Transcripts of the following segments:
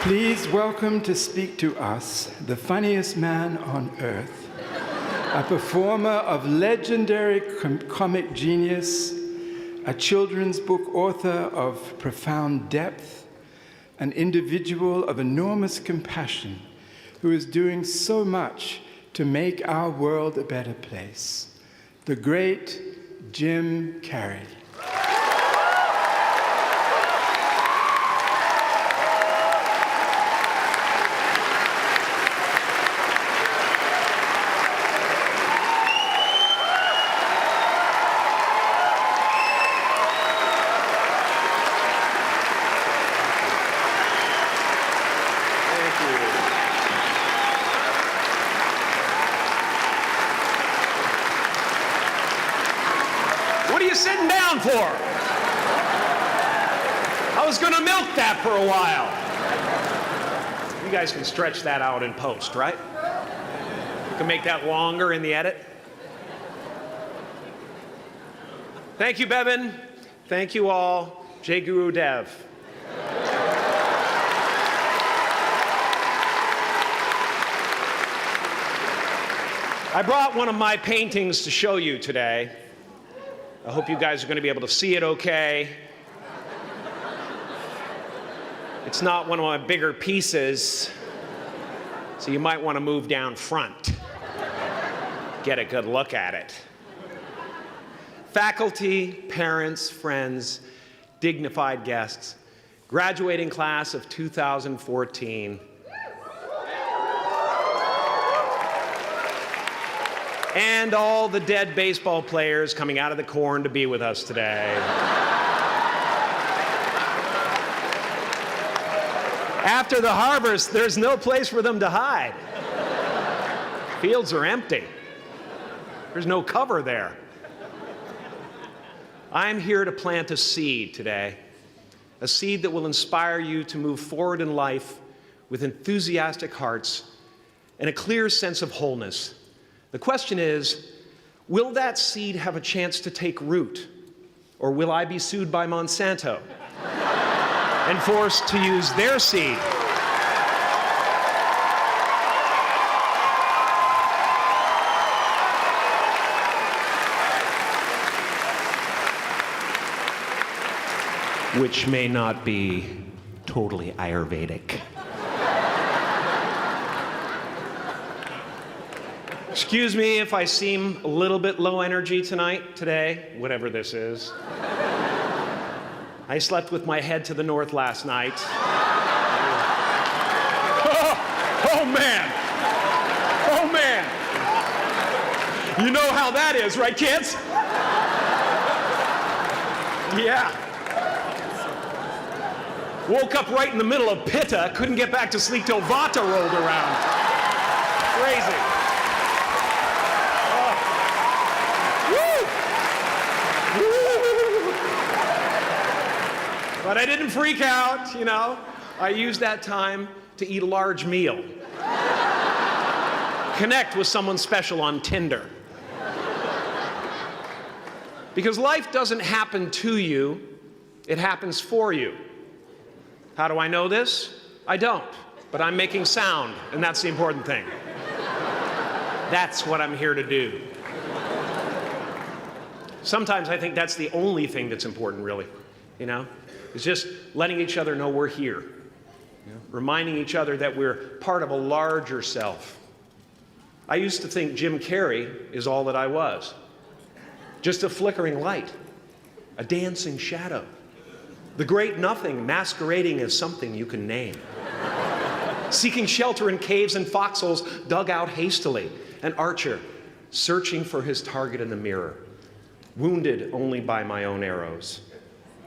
Please welcome to speak to us the funniest man on earth, a performer of legendary comic genius, a children's book author of profound depth, an individual of enormous compassion who is doing so much to make our world a better place, the great Jim Carrey. What are you sitting down for? I was going to milk that for a while. You guys can stretch that out in post, right? You can make that longer in the edit. Thank you, Bevan. Thank you all. Jai Guru Dev. I brought one of my paintings to show you today. I hope you guys are going to be able to see it okay. It's not one of my bigger pieces, so you might want to move down front. Get a good look at it. Faculty, parents, friends, dignified guests, graduating class of 2014. And all the dead baseball players coming out of the corn to be with us today. After the harvest, there's no place for them to hide. Fields are empty. There's no cover there. I'm here to plant a seed today, a seed that will inspire you to move forward in life with enthusiastic hearts and a clear sense of wholeness. The question is, will that seed have a chance to take root? Or will I be sued by Monsanto and forced to use their seed? Which may not be totally Ayurvedic. Excuse me if I seem a little bit low energy today, whatever this is. I slept with my head to the north last night. Oh man! Oh man! You know how that is, right, kids? Yeah. Woke up right in the middle of Pitta, couldn't get back to sleep till Vata rolled around. Crazy. But I didn't freak out, you know. I used that time to eat a large meal. Connect with someone special on Tinder. Because life doesn't happen to you, it happens for you. How do I know this? I don't, but I'm making sound, and that's the important thing. That's what I'm here to do. Sometimes I think that's the only thing that's important, really, you know? It's just letting each other know we're here, you know? Reminding each other that we're part of a larger self. I used to think Jim Carrey is all that I was. Just a flickering light, a dancing shadow, the great nothing masquerading as something you can name. Seeking shelter in caves and foxholes dug out hastily, an archer searching for his target in the mirror, wounded only by my own arrows,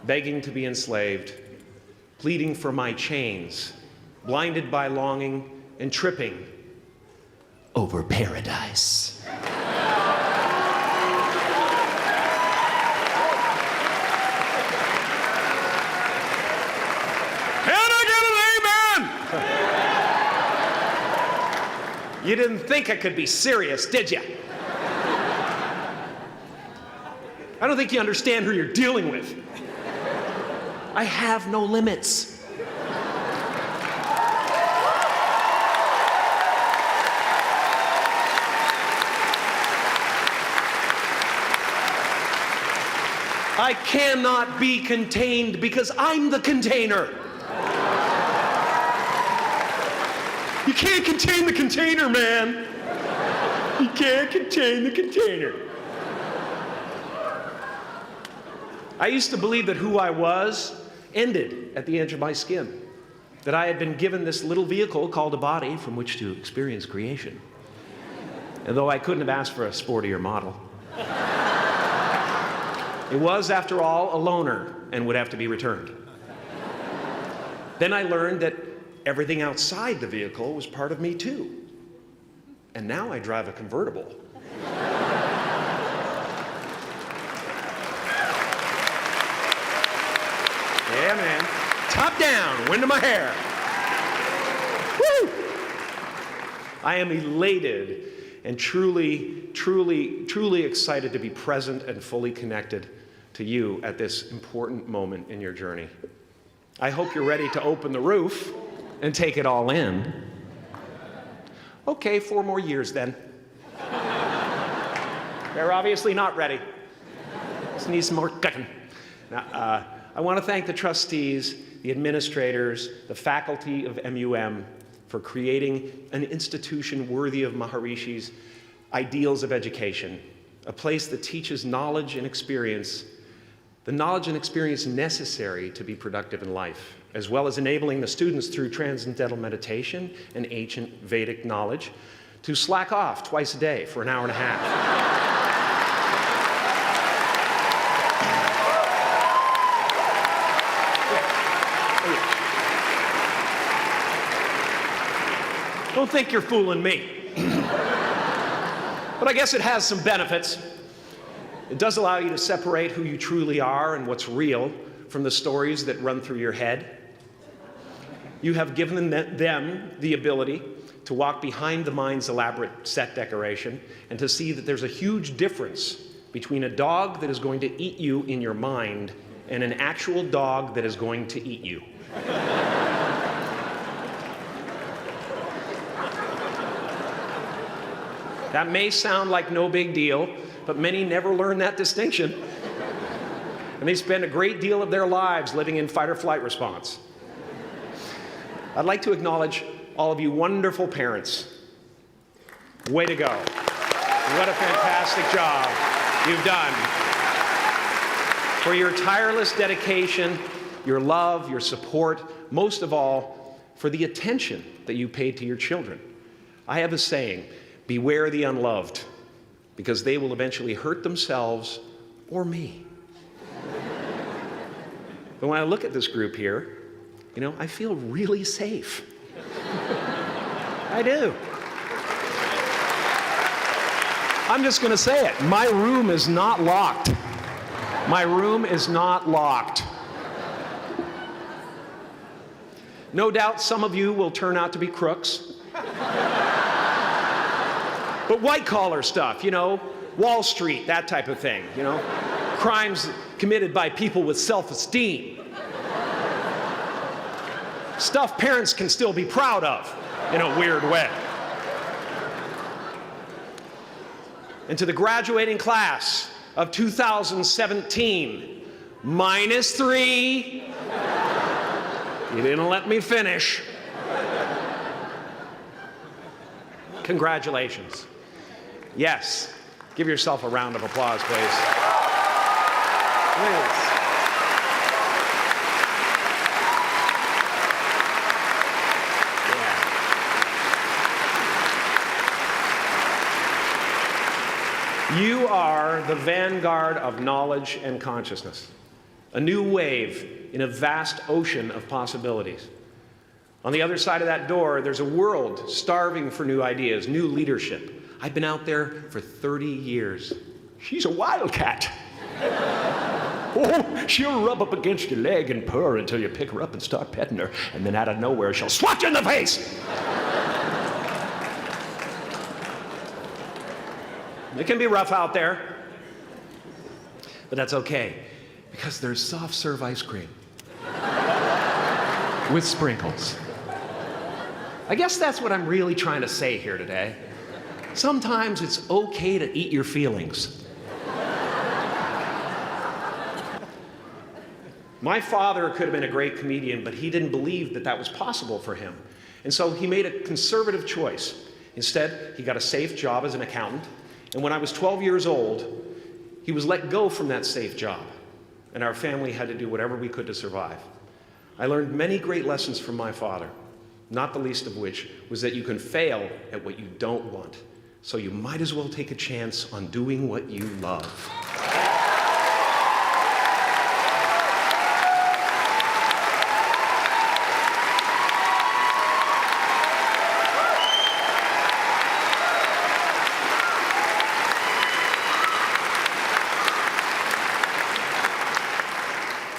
begging to be enslaved, pleading for my chains, blinded by longing and tripping over paradise. Can I get an amen? You didn't think I could be serious, did you? I don't think you understand who you're dealing with. I have no limits. I cannot be contained because I'm the container. You can't contain the container, man. You can't contain the container. I used to believe that who I was ended at the edge of my skin, that I had been given this little vehicle called a body from which to experience creation. And though I couldn't have asked for a sportier model, it was, after all, a loaner and would have to be returned. Then I learned that everything outside the vehicle was part of me too. And now I drive a convertible. Yeah, man. Top down, wind in my hair. Woo! I am elated and truly excited to be present and fully connected to you at this important moment in your journey. I hope you're ready to open the roof and take it all in. Okay, 4 more years then. They're obviously not ready. Just need some more cooking. Now, I want to thank the trustees, the administrators, the faculty of MUM for creating an institution worthy of Maharishi's ideals of education, a place that teaches knowledge and experience, the knowledge and experience necessary to be productive in life, as well as enabling the students through transcendental meditation and ancient Vedic knowledge to slack off twice a day for an hour and a half. Don't think you're fooling me. But I guess it has some benefits. It does allow you to separate who you truly are and what's real from the stories that run through your head. You have given them the ability to walk behind the mind's elaborate set decoration and to see that there's a huge difference between a dog that is going to eat you in your mind and an actual dog that is going to eat you. That may sound like no big deal, but many never learn that distinction. And they spend a great deal of their lives living in fight or flight response. I'd like to acknowledge all of you wonderful parents. Way to go. What a fantastic job you've done. For your tireless dedication, your love, your support, most of all, for the attention that you paid to your children. I have a saying, beware the unloved, because they will eventually hurt themselves or me. But when I look at this group here, you know, I feel really safe. I do. I'm just going to say it. My room is not locked. My room is not locked. No doubt some of you will turn out to be crooks. But white-collar stuff, you know, Wall Street, that type of thing, you know, crimes committed by people with self-esteem. Stuff parents can still be proud of in a weird way. And to the graduating class of 2017, -3, you didn't let me finish. Congratulations. Yes, give yourself a round of applause, please. Please. Yeah. You are the vanguard of knowledge and consciousness, a new wave in a vast ocean of possibilities. On the other side of that door, there's a world starving for new ideas, new leadership. I've been out there for 30 years. She's a wildcat. Oh, she'll rub up against your leg and purr until you pick her up and start petting her, and then out of nowhere, she'll swat you in the face. It can be rough out there, but that's okay, because there's soft serve ice cream with sprinkles. I guess that's what I'm really trying to say here today. Sometimes it's okay to eat your feelings. My father could have been a great comedian, but he didn't believe that that was possible for him. And so he made a conservative choice. Instead, he got a safe job as an accountant. And when I was 12 years old, he was let go from that safe job. And our family had to do whatever we could to survive. I learned many great lessons from my father, not the least of which was that you can fail at what you don't want. So you might as well take a chance on doing what you love.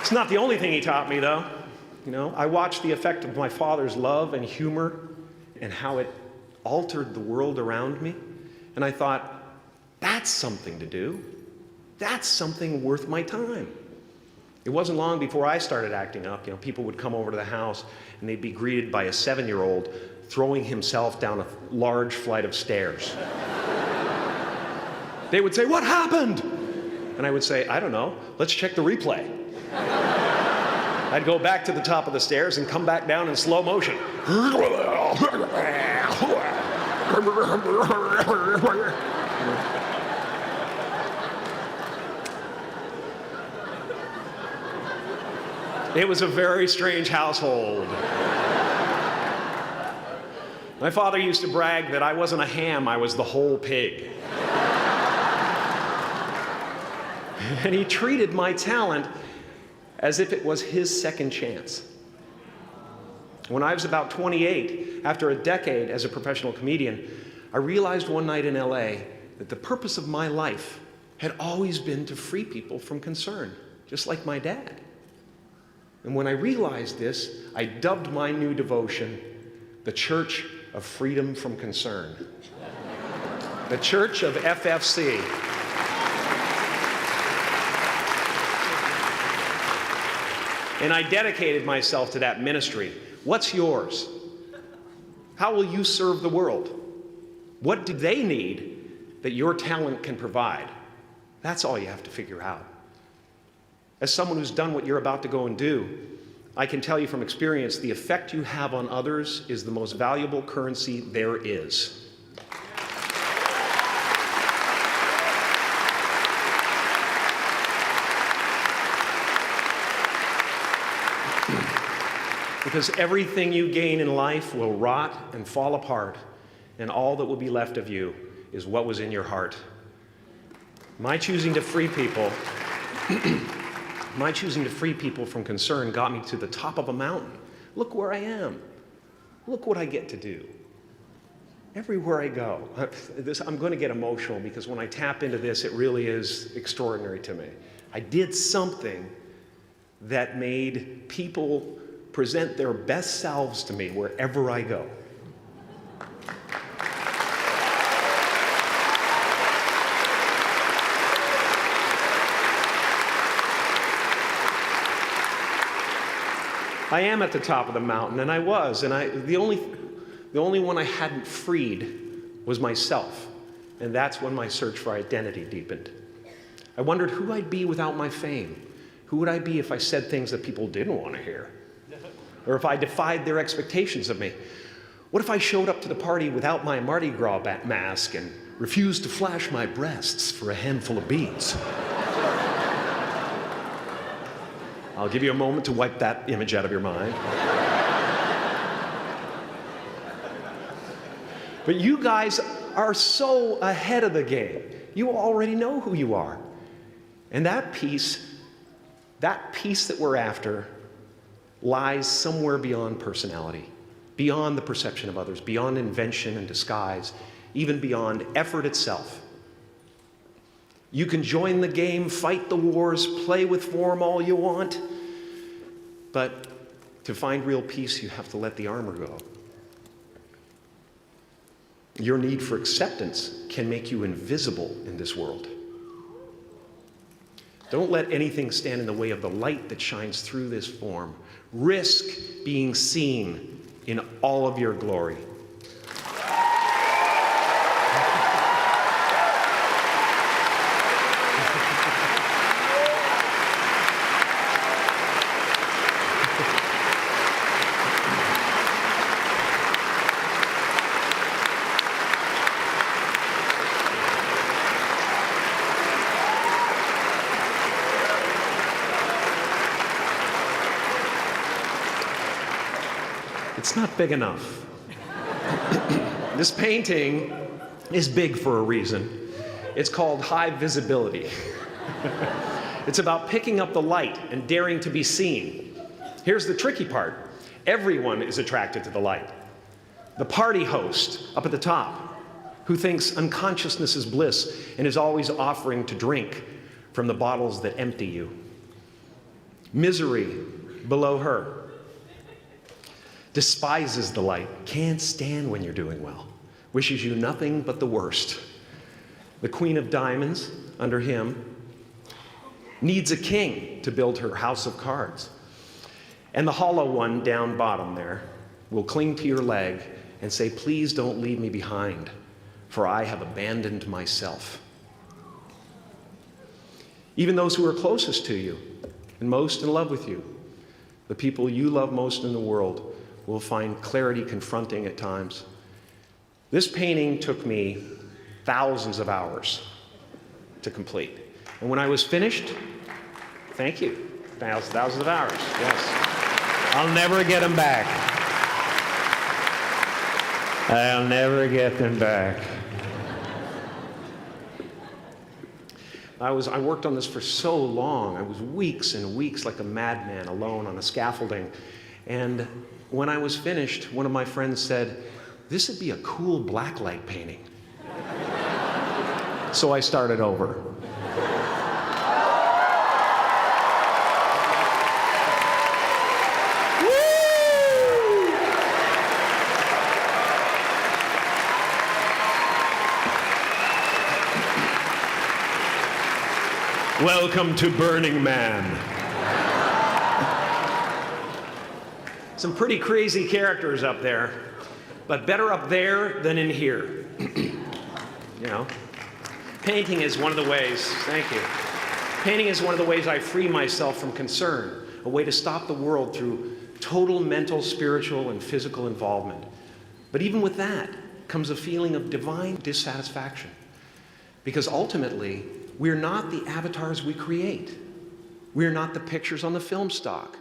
It's not the only thing he taught me, though. You know, I watched the effect of my father's love and humor and how it altered the world around me. And I thought, that's something to do. That's something worth my time. It wasn't long before I started acting up. You know, people would come over to the house and they'd be greeted by a 7-year-old throwing himself down a large flight of stairs. They would say, "What happened?" And I would say, "I don't know. Let's check the replay." I'd go back to the top of the stairs and come back down in slow motion. It was a very strange household. My father used to brag that I wasn't a ham, I was the whole pig. And he treated my talent as if it was his second chance. When I was about 28, after a decade as a professional comedian, I realized one night in LA that the purpose of my life had always been to free people from concern, just like my dad. And when I realized this, I dubbed my new devotion the Church of Freedom from Concern. The Church of FFC. And I dedicated myself to that ministry. What's yours? How will you serve the world? What do they need that your talent can provide? That's all you have to figure out. As someone who's done what you're about to go and do, I can tell you from experience, the effect you have on others is the most valuable currency there is. Because everything you gain in life will rot and fall apart, and all that will be left of you is what was in your heart. My choosing to free people, from concern got me to the top of a mountain. Look where I am. Look what I get to do. Everywhere I go. I'm going to get emotional because when I tap into this, it really is extraordinary to me. I did something that made people present their best selves to me wherever I go. I am at the top of the mountain, and I was, and the only one I hadn't freed was myself, and that's when my search for identity deepened. I wondered who I'd be without my fame. Who would I be if I said things that people didn't want to hear? Or if I defied their expectations of me? What if I showed up to the party without my Mardi Gras mask and refused to flash my breasts for a handful of beads? I'll give you a moment to wipe that image out of your mind. But you guys are so ahead of the game. You already know who you are. And that peace that we're after lies somewhere beyond personality, beyond the perception of others, beyond invention and disguise, even beyond effort itself. You can join the game, fight the wars, play with form all you want, but to find real peace, you have to let the armor go. Your need for acceptance can make you invisible in this world. Don't let anything stand in the way of the light that shines through this form. Risk being seen in all of your glory. It's not big enough. This painting is big for a reason. It's called high visibility. It's about picking up the light and daring to be seen. Here's the tricky part. Everyone is attracted to the light. The party host up at the top, who thinks unconsciousness is bliss and is always offering to drink from the bottles that empty you. Misery below her. Despises the light, can't stand when you're doing well, wishes you nothing but the worst. The Queen of Diamonds, under him, needs a king to build her house of cards. And the hollow one down bottom there will cling to your leg and say, please don't leave me behind, for I have abandoned myself. Even those who are closest to you and most in love with you, the people you love most in the world, will find clarity confronting at times. This painting took me thousands of hours to complete. And when I was finished, thank you, thousands of hours, yes. I'll never get them back. I'll never get them back. I worked on this for so long. I was weeks and weeks like a madman alone on a scaffolding. And when I was finished, one of my friends said, this would be a cool blacklight painting. So I started over. Welcome to Burning Man. Some pretty crazy characters up there, but better up there than in here. You know, painting is one of the ways, thank you. Painting is one of the ways I free myself from concern, a way to stop the world through total mental, spiritual, and physical involvement. But even with that comes a feeling of divine dissatisfaction, because ultimately, we're not the avatars we create. We're not the pictures on the film stock.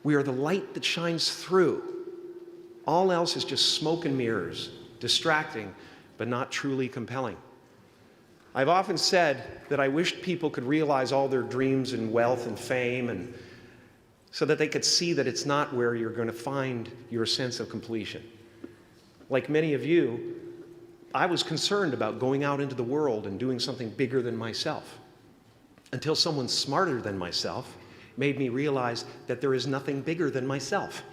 We are the light that shines through. All else is just smoke and mirrors, distracting, but not truly compelling. I've often said that I wished people could realize all their dreams and wealth and fame, and so that they could see that it's not where you're going to find your sense of completion. Like many of you, I was concerned about going out into the world and doing something bigger than myself, until someone smarter than myself made me realize that there is nothing bigger than myself.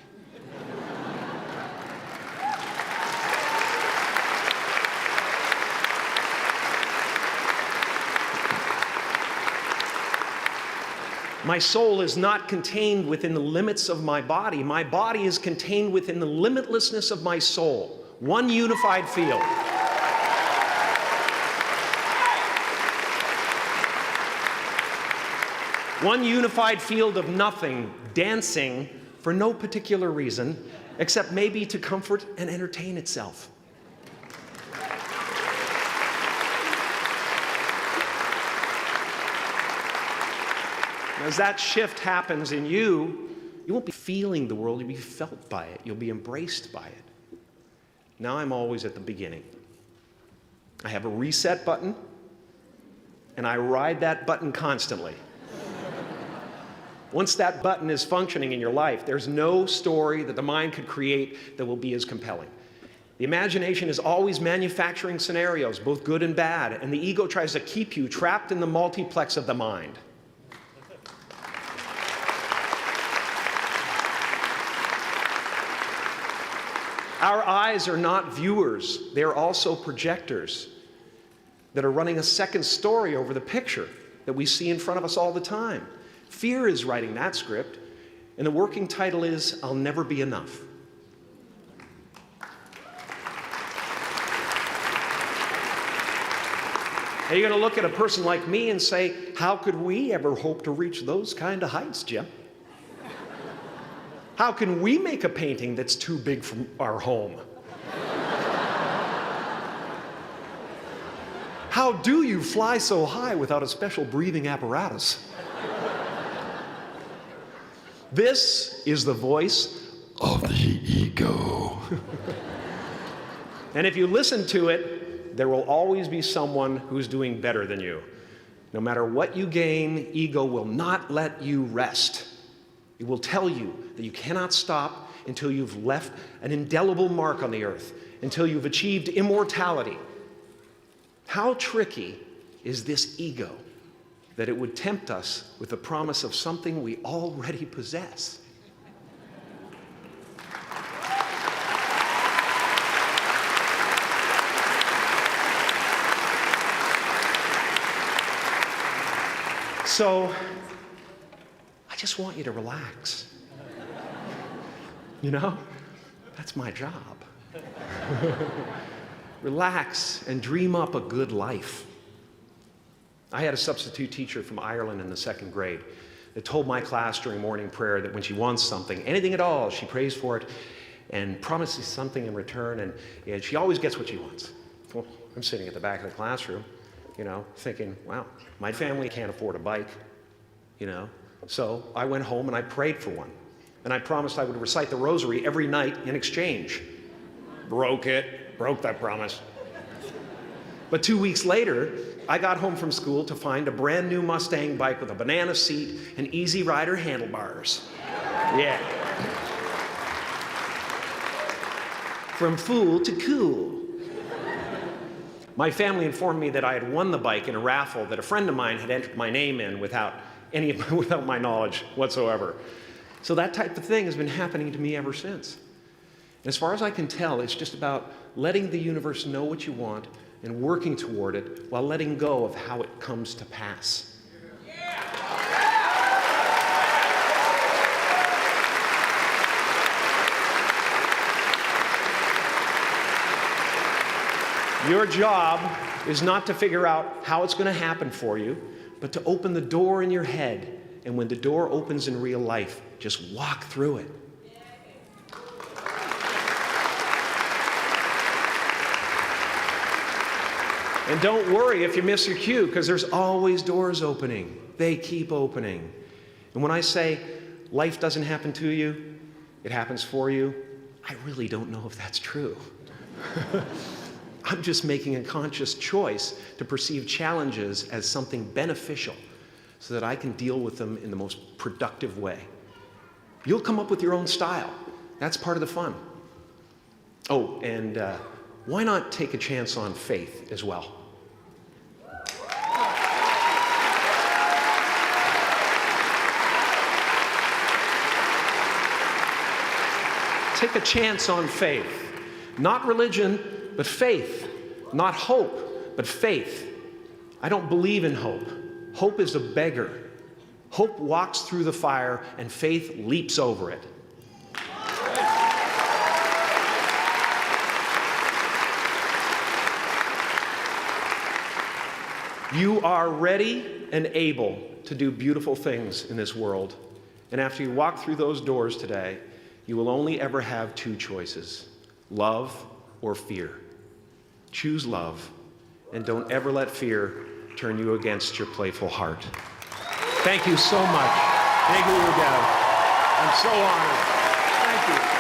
My soul is not contained within the limits of my body. My body is contained within the limitlessness of my soul, one unified field. One unified field of nothing, dancing for no particular reason, except maybe to comfort and entertain itself. As that shift happens in you, you won't be feeling the world, you'll be felt by it, you'll be embraced by it. Now I'm always at the beginning. I have a reset button, and I ride that button constantly. Once that button is functioning in your life, there's no story that the mind could create that will be as compelling. The imagination is always manufacturing scenarios, both good and bad, and the ego tries to keep you trapped in the multiplex of the mind. Our eyes are not viewers, they're also projectors that are running a second story over the picture that we see in front of us all the time. Fear is writing that script, and the working title is, I'll Never Be Enough. Are you going to look at a person like me and say, how could we ever hope to reach those kind of heights, Jim? How can we make a painting that's too big for our home? How do you fly so high without a special breathing apparatus? This is the voice of the ego. And if you listen to it, there will always be someone who's doing better than you. No matter what you gain, ego will not let you rest. It will tell you that you cannot stop until you've left an indelible mark on the earth, until you've achieved immortality. How tricky is this ego that it would tempt us with the promise of something we already possess? So, I just want you to relax. You know, that's my job. Relax and dream up a good life. I had a substitute teacher from Ireland in the 2nd grade that told my class during morning prayer that when she wants something, anything at all, she prays for it and promises something in return, and she always gets what she wants. Well, I'm sitting at the back of the classroom, you know, thinking, wow, my family can't afford a bike, you know. So I went home and I prayed for one. And I promised I would recite the rosary every night in exchange. Broke that promise. But 2 weeks later, I got home from school to find a brand new Mustang bike with a banana seat and Easy Rider handlebars. Yeah. From fool to cool. My family informed me that I had won the bike in a raffle that a friend of mine had entered my name in without my knowledge whatsoever. So that type of thing has been happening to me ever since. As far as I can tell, it's just about letting the universe know what you want and working toward it while letting go of how it comes to pass. Your job is not to figure out how it's going to happen for you, but to open the door in your head. And when the door opens in real life, just walk through it. And don't worry if you miss your cue, because there's always doors opening. They keep opening. And when I say life doesn't happen to you, it happens for you, I really don't know if that's true. I'm just making a conscious choice to perceive challenges as something beneficial so that I can deal with them in the most productive way. You'll come up with your own style. That's part of the fun. Oh, and why not take a chance on faith as well? Take a chance on faith. Not religion, but faith. Not hope, but faith. I don't believe in hope. Hope is a beggar. Hope walks through the fire, and faith leaps over it. You are ready and able to do beautiful things in this world. And after you walk through those doors today, you will only ever have two choices: love or fear. Choose love, and don't ever let fear turn you against your playful heart. Thank you so much. Thank you, Miguel. I'm so honored. Thank you.